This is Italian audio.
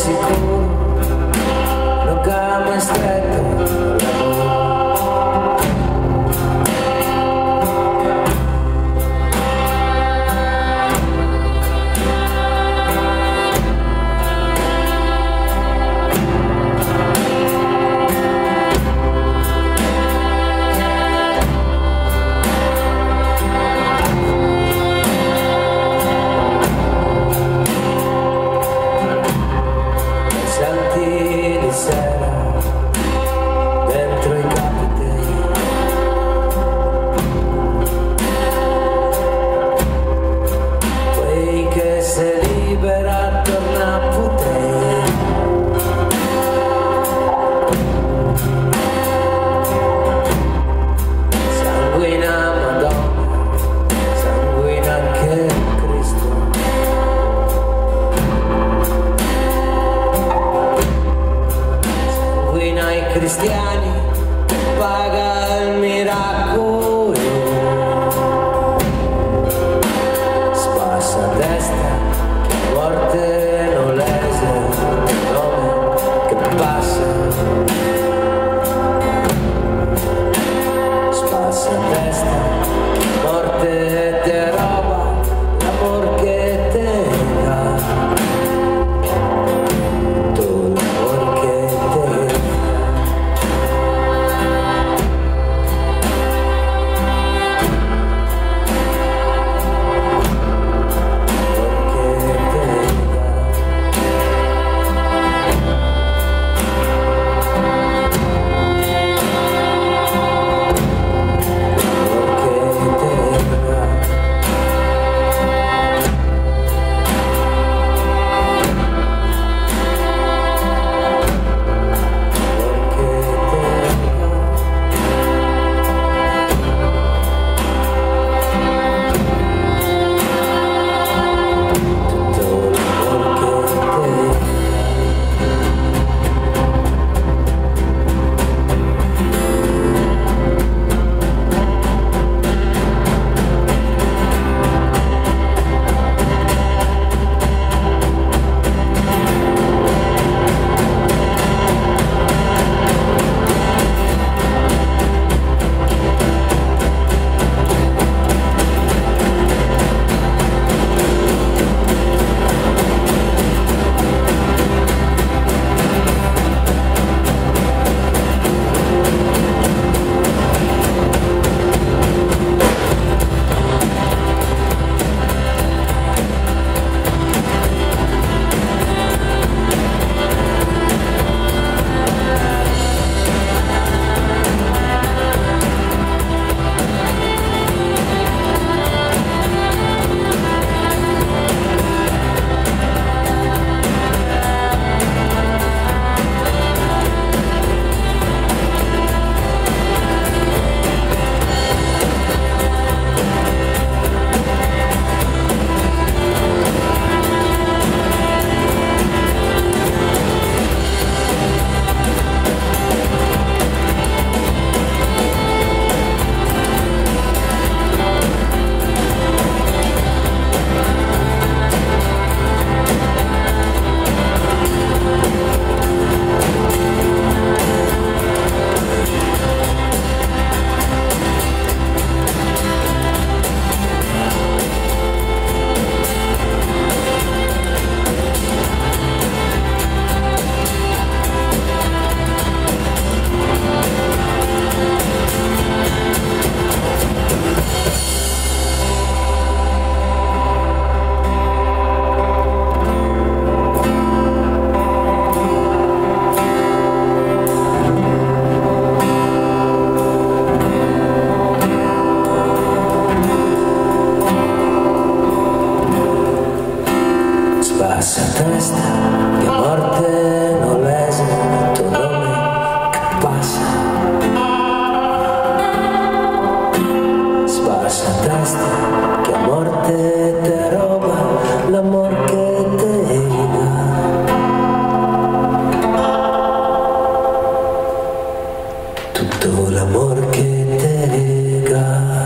sicuro, lo cambia stretto. Dentro i capitei, quei che se libera torna a putei. Sanguina Madonna, sanguina anche Cristo. Ai cristiani paga il miracolo, spassa a destra, morte non lese, nome che passa, spassa a destra, morte te roba, l'amor che te dà. Spassa a testa, che morte non lese, il tuo nome che passa. Spassa a testa, che morte te roba, l'amor che te dà. Tutto l'amor che te lega.